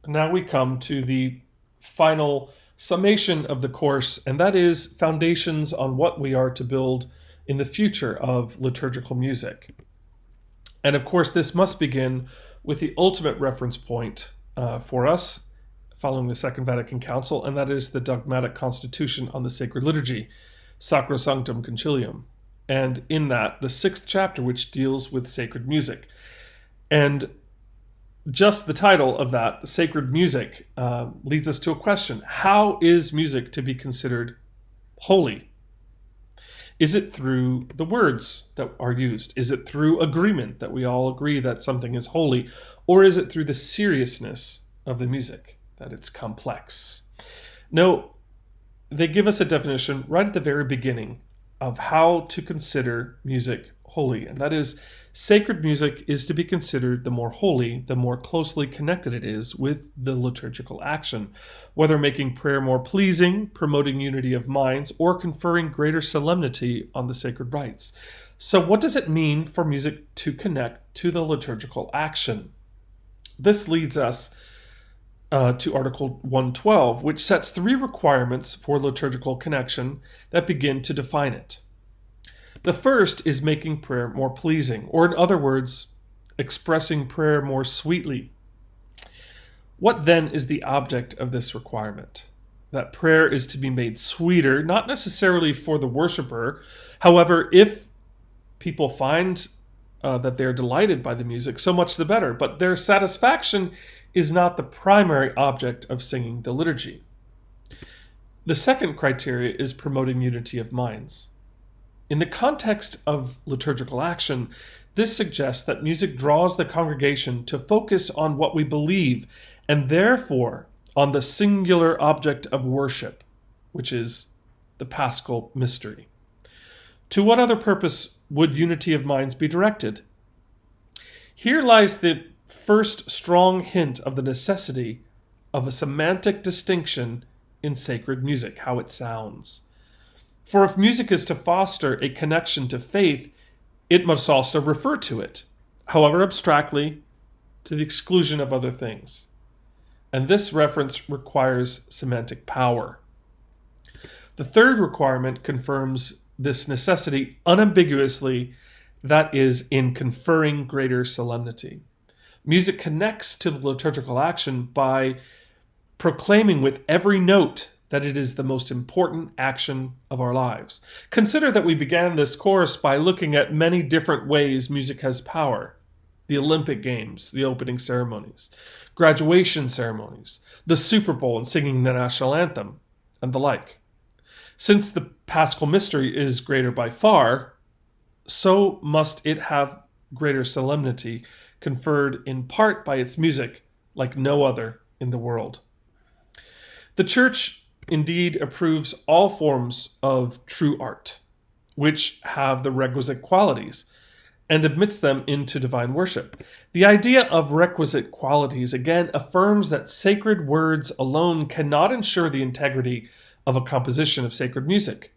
Now we come to the final summation of the course, and that is foundations on what we are to build in the future of liturgical music. And of course, this must begin with the ultimate reference point for us following the Second Vatican Council, and that is the dogmatic constitution on the sacred liturgy, Sacrosanctum Concilium. And in that, the 6th chapter, which deals with sacred music. And just the title of that, sacred music, leads us to a question. How is music to be considered holy? Is it through the words that are used? Is it through agreement, that we all agree that something is holy? Or is it through the seriousness of the music, that it's complex? No, they give us a definition right at the very beginning of how to consider music holy, and that is, sacred music is to be considered the more holy, the more closely connected it is with the liturgical action, whether making prayer more pleasing, promoting unity of minds, or conferring greater solemnity on the sacred rites. So what does it mean for music to connect to the liturgical action? This leads us to Article 112, which sets 3 requirements for liturgical connection that begin to define it. The first is making prayer more pleasing, or in other words, expressing prayer more sweetly. What then is the object of this requirement? That prayer is to be made sweeter, not necessarily for the worshiper. However, if people find that they're delighted by the music, so much the better. But their satisfaction is not the primary object of singing the liturgy. The second criteria is promoting unity of minds. In the context of liturgical action, this suggests that music draws the congregation to focus on what we believe, and therefore on the singular object of worship, which is the Paschal mystery. To what other purpose would unity of minds be directed? Here lies the first strong hint of the necessity of a semantic distinction in sacred music, how it sounds. For if music is to foster a connection to faith, it must also refer to it, however abstractly, to the exclusion of other things. And this reference requires semantic power. The third requirement confirms this necessity unambiguously, that is, in conferring greater solemnity. Music connects to the liturgical action by proclaiming with every note that it is the most important action of our lives. Consider that we began this course by looking at many different ways music has power. The Olympic Games, the opening ceremonies, graduation ceremonies, the Super Bowl and singing the national anthem, and the like. Since the Paschal mystery is greater by far, so must it have greater solemnity, conferred in part by its music, like no other in the world. The Church indeed approves all forms of true art, which have the requisite qualities, and admits them into divine worship. The idea of requisite qualities again affirms that sacred words alone cannot ensure the integrity of a composition of sacred music.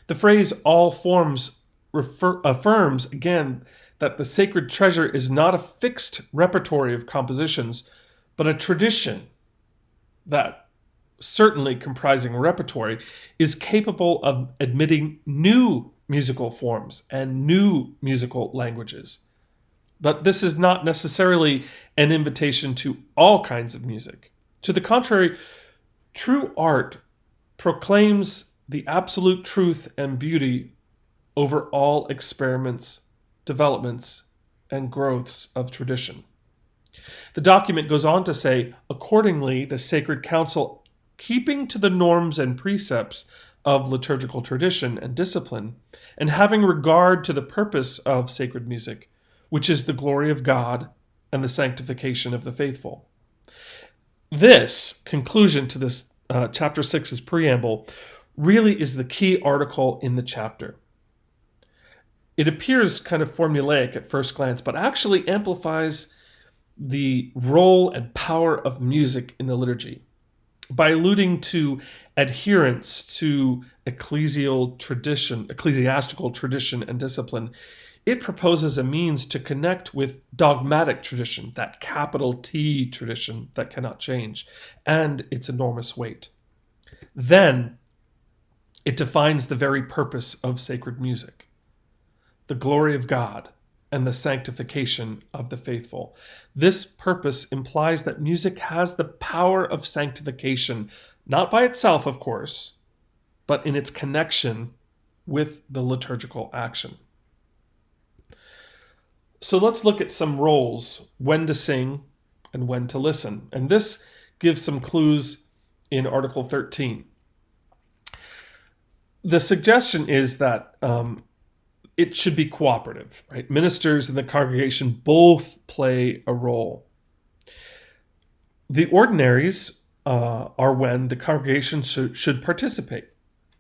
The phrase all forms affirms again that the sacred treasure is not a fixed repertory of compositions, but a tradition that, certainly comprising a repertory, is capable of admitting new musical forms and new musical languages. But this is not necessarily an invitation to all kinds of music. To the contrary, true art proclaims the absolute truth and beauty over all experiments, developments, and growths of tradition. The document goes on to say, accordingly, the Sacred Council, keeping to the norms and precepts of liturgical tradition and discipline, and having regard to the purpose of sacred music, which is the glory of God and the sanctification of the faithful. This conclusion to this chapter 6's preamble really is the key article in the chapter. It appears kind of formulaic at first glance, but actually amplifies the role and power of music in the liturgy. By alluding to adherence to ecclesiastical tradition and discipline, it proposes a means to connect with dogmatic tradition, that capital T tradition that cannot change, and its enormous weight. Then it defines the very purpose of sacred music, the glory of God and the sanctification of the faithful. This purpose implies that music has the power of sanctification, not by itself, of course, but in its connection with the liturgical action. So let's look at some roles, when to sing and when to listen. And this gives some clues in Article 13. The suggestion is that it should be cooperative, right? Ministers and the congregation both play a role. The ordinaries are when the congregation should participate.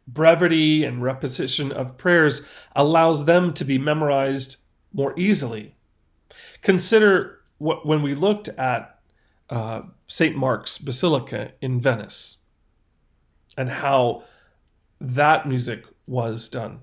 Brevity and repetition of prayers allows them to be memorized more easily. Consider when we looked at St. Mark's Basilica in Venice and how that music was done.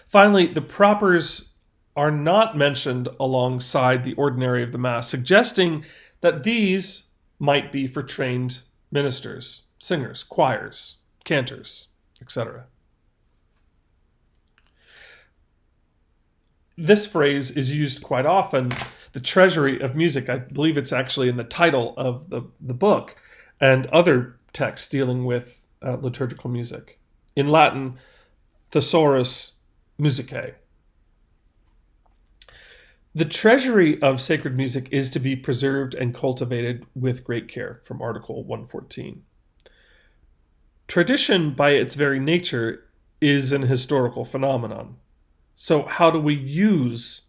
Finally, the propers are not mentioned alongside the ordinary of the Mass, suggesting that these might be for trained ministers, singers, choirs, cantors, etc. This phrase is used quite often, the Treasury of music. I believe it's actually in the title of the book, and other texts dealing with liturgical music. In Latin, Thesaurus, Musicae. The treasury of sacred music is to be preserved and cultivated with great care, from Article 114. Tradition, by its very nature, is an historical phenomenon. So how do we use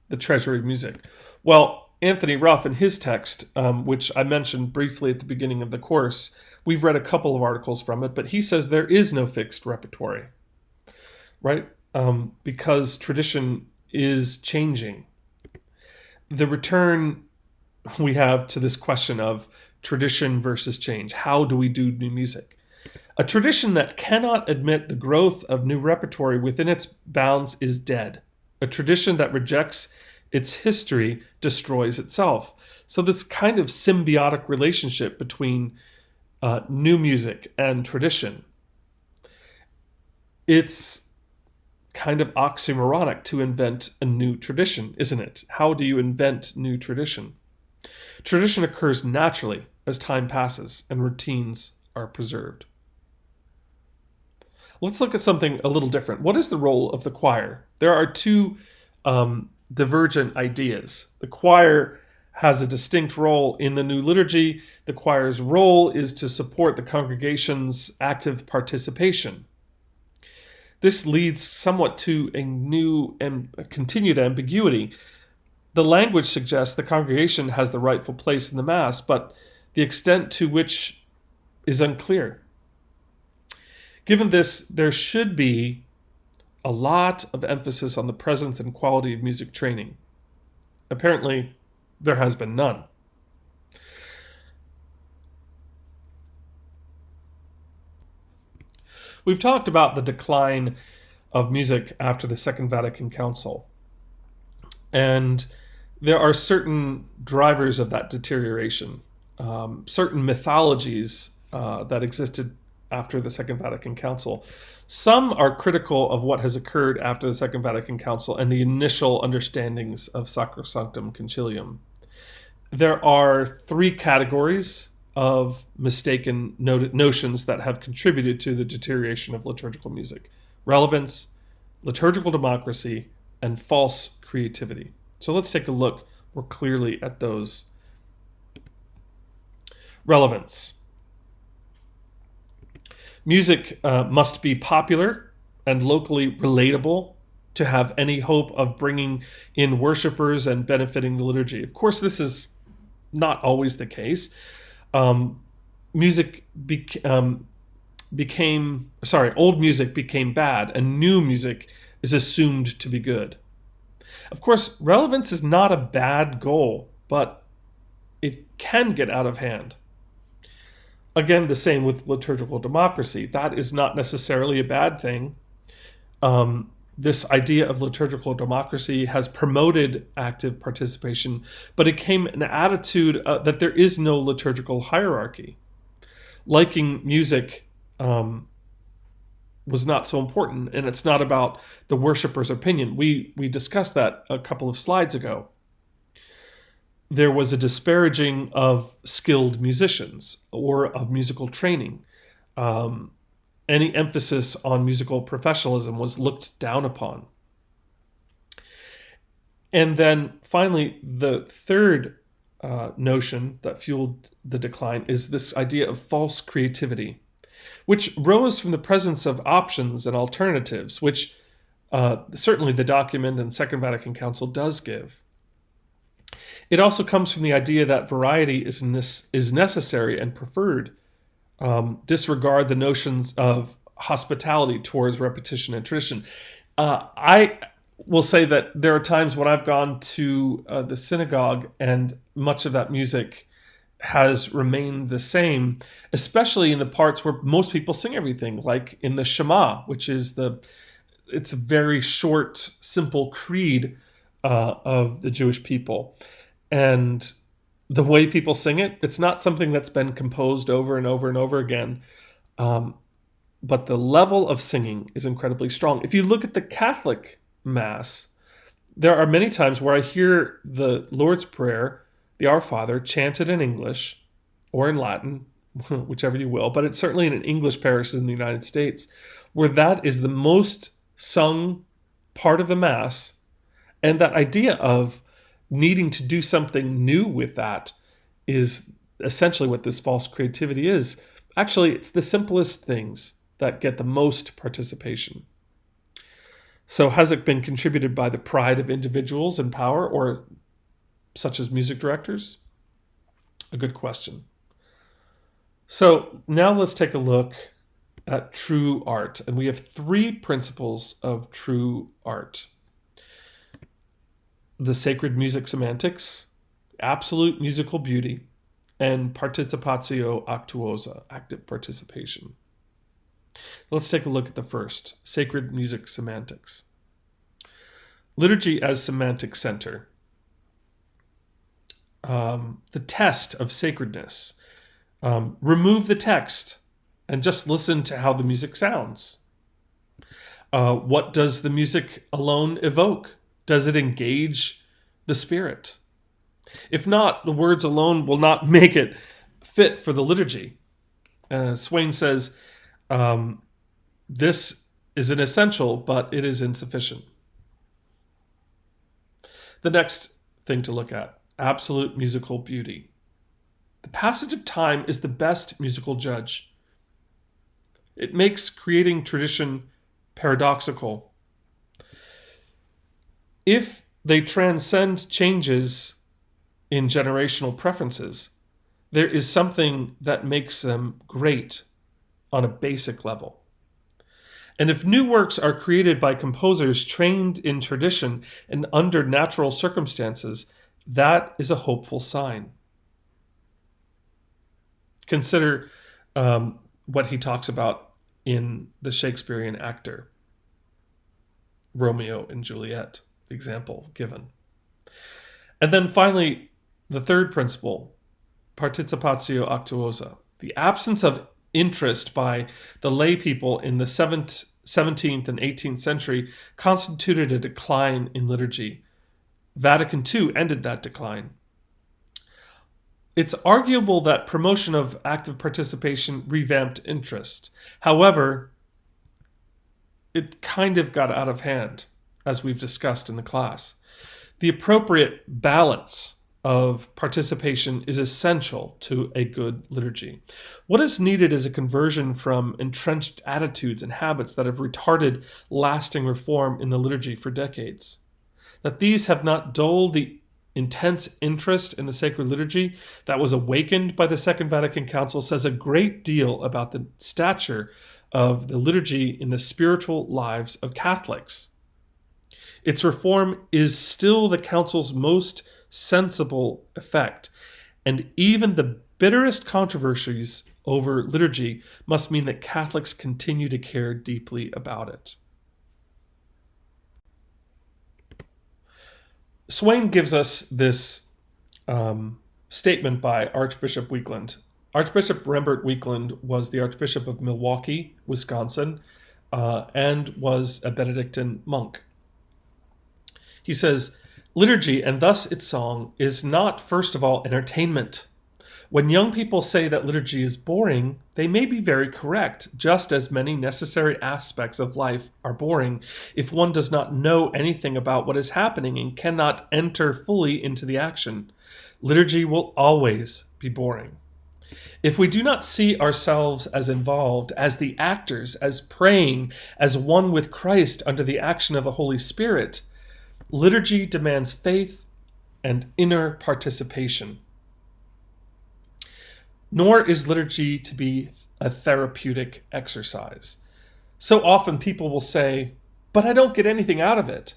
the treasury of music? Well, Anthony Ruff, in his text, which I mentioned briefly at the beginning of the course, we've read a couple of articles from it, but he says there is no fixed repertory, right? Because tradition is changing. The return we have to this question of tradition versus change. How do we do new music? A tradition that cannot admit the growth of new repertory within its bounds is dead. A tradition that rejects its history destroys itself. So this kind of symbiotic relationship between new music and tradition, it's kind of oxymoronic to invent a new tradition, isn't it? How do you invent new tradition? Tradition occurs naturally as time passes and routines are preserved. Let's look at something a little different. What is the role of the choir? There are two divergent ideas. The choir has a distinct role in the new liturgy. The choir's role is to support the congregation's active participation. This leads somewhat to a new and continued ambiguity. The language suggests the congregation has the rightful place in the Mass, but the extent to which is unclear. Given this, there should be a lot of emphasis on the presence and quality of music training. Apparently, there has been none. We've talked about the decline of music after the Second Vatican Council, and there are certain drivers of that deterioration, certain mythologies that existed after the Second Vatican Council. Some are critical of what has occurred after the Second Vatican Council and the initial understandings of Sacrosanctum Concilium. There are three categories of mistaken notions that have contributed to the deterioration of liturgical music: relevance, liturgical democracy, and false creativity. So let's take a look more clearly at those. Relevance. Music must be popular and locally relatable to have any hope of bringing in worshipers and benefiting the liturgy. Of course, this is not always the case. Old music became bad, and new music is assumed to be good. Of course, relevance is not a bad goal, but it can get out of hand. Again, the same with liturgical democracy. That is not necessarily a bad thing. this idea of liturgical democracy has promoted active participation, but it came an attitude that there is no liturgical hierarchy. Liking music was not so important, and it's not about the worshiper's opinion. We discussed that a couple of slides ago. There was a disparaging of skilled musicians or of musical training. Any emphasis on musical professionalism was looked down upon. And then finally, the third notion that fueled the decline is this idea of false creativity, which rose from the presence of options and alternatives, which certainly the document and Second Vatican Council does give. It also comes from the idea that variety is necessary and preferred. Disregard the notions of hospitality towards repetition and tradition. I will say that there are times when I've gone to the synagogue and much of that music has remained the same, especially in the parts where most people sing everything, like in the Shema, which is it's a very short, simple creed of the Jewish people. And the way people sing it, it's not something that's been composed over and over and over again. But the level of singing is incredibly strong. If you look at the Catholic Mass, there are many times where I hear the Lord's Prayer, the Our Father, chanted in English or in Latin, whichever you will, but it's certainly in an English parish in the United States, where that is the most sung part of the Mass. And that idea of needing to do something new with that is essentially what this false creativity is. Actually, it's the simplest things that get the most participation. So has it been contributed by the pride of individuals in power, or such as music directors? A good question. So now let's take a look at true art. And we have 3 principles of true art: the sacred music semantics, absolute musical beauty, and Participatio Actuosa, active participation. Let's take a look at the first, sacred music semantics. Liturgy as semantic center. The test of sacredness. Remove the text and just listen to how the music sounds. What does the music alone evoke? Does it engage the spirit? If not, the words alone will not make it fit for the liturgy. Swain says, this is an essential, but it is insufficient. The next thing to look at, absolute musical beauty. The passage of time is the best musical judge. It makes creating tradition paradoxical. If they transcend changes in generational preferences, there is something that makes them great on a basic level. And if new works are created by composers trained in tradition and under natural circumstances, that is a hopeful sign. Consider what he talks about in the Shakespearean actor, Romeo and Juliet, example given. And then finally, the third principle, Participatio Actuosa, the absence of interest by the lay people in the 17th and 18th century constituted a decline in liturgy. Vatican II ended that decline. It's arguable that promotion of active participation revamped interest. However, it kind of got out of hand, as we've discussed in the class. The appropriate balance of participation is essential to a good liturgy. What is needed is a conversion from entrenched attitudes and habits that have retarded lasting reform in the liturgy for decades. That these have not dulled the intense interest in the sacred liturgy that was awakened by the Second Vatican Council says a great deal about the stature of the liturgy in the spiritual lives of Catholics. Its reform is still the Council's most sensible effect, and even the bitterest controversies over liturgy must mean that Catholics continue to care deeply about it. Swain gives us this statement by Archbishop Weakland. Archbishop Rembert Weakland was the Archbishop of Milwaukee, Wisconsin, and was a Benedictine monk. He says, "Liturgy, and thus its song, is not, first of all, entertainment. When young people say that liturgy is boring, they may be very correct, just as many necessary aspects of life are boring if one does not know anything about what is happening and cannot enter fully into the action. Liturgy will always be boring. If we do not see ourselves as involved, as the actors, as praying, as one with Christ under the action of the Holy Spirit, liturgy demands faith and inner participation. Nor is liturgy to be a therapeutic exercise. So often people will say, but I don't get anything out of it.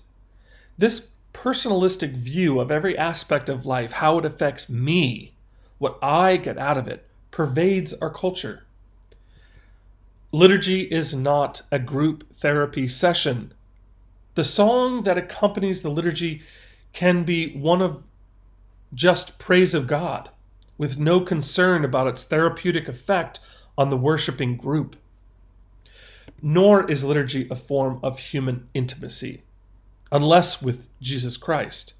This personalistic view of every aspect of life, how it affects me, what I get out of it, pervades our culture. Liturgy is not a group therapy session. The song that accompanies the liturgy can be one of just praise of God, with no concern about its therapeutic effect on the worshiping group. Nor is liturgy a form of human intimacy, unless with Jesus Christ.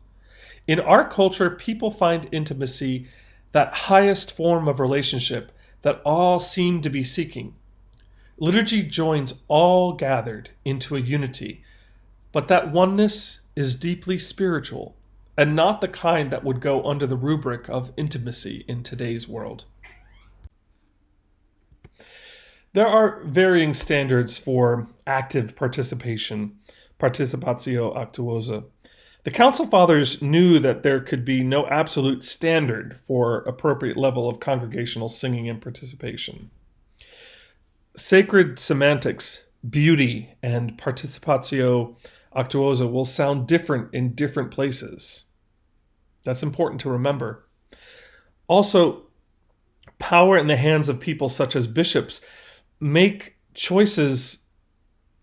In our culture, people find intimacy that highest form of relationship that all seem to be seeking. Liturgy joins all gathered into a unity, but that oneness is deeply spiritual and not the kind that would go under the rubric of intimacy in today's world. There are varying standards for active participation, Participatio Actuosa. The Council Fathers knew that there could be no absolute standard for appropriate level of congregational singing and participation. Sacred semantics, beauty, and Participatio Actuosa will sound different in different places. That's important to remember. Also, power in the hands of people such as bishops make choices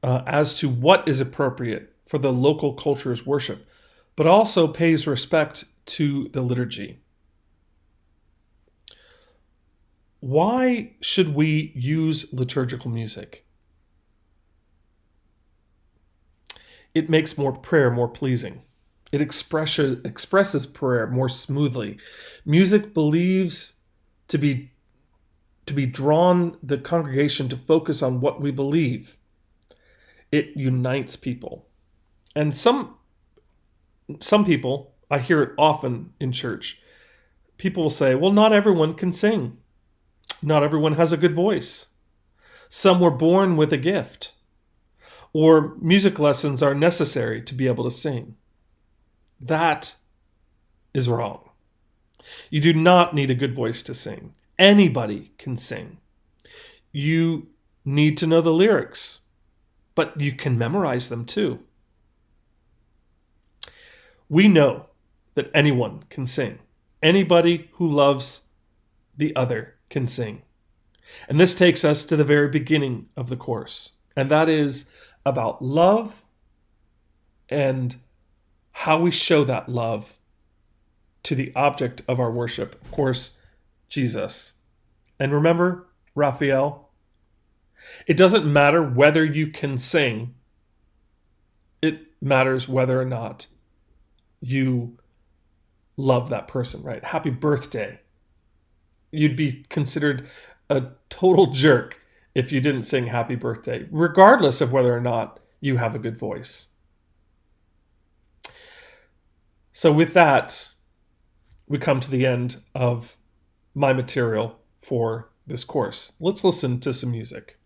as to what is appropriate for the local culture's worship, but also pays respect to the liturgy. Why should we use liturgical music? It makes prayer more pleasing. It expresses prayer more smoothly. Music believes to be drawn the congregation to focus on what we believe. It unites people. And some people, I hear it often in church, people will say, well, not everyone can sing. Not everyone has a good voice. Some were born with a gift. Or music lessons are necessary to be able to sing. That is wrong. You do not need a good voice to sing. Anybody can sing. You need to know the lyrics, but you can memorize them too. We know that anyone can sing. Anybody who loves the other can sing. And this takes us to the very beginning of the course, and that is about love and how we show that love to the object of our worship, of course, Jesus. And remember, Raphael, it doesn't matter whether you can sing. It matters whether or not you love that person, right? Happy birthday. You'd be considered a total jerk if you didn't sing happy birthday, regardless of whether or not you have a good voice. So with that, we come to the end of my material for this course. Let's listen to some music.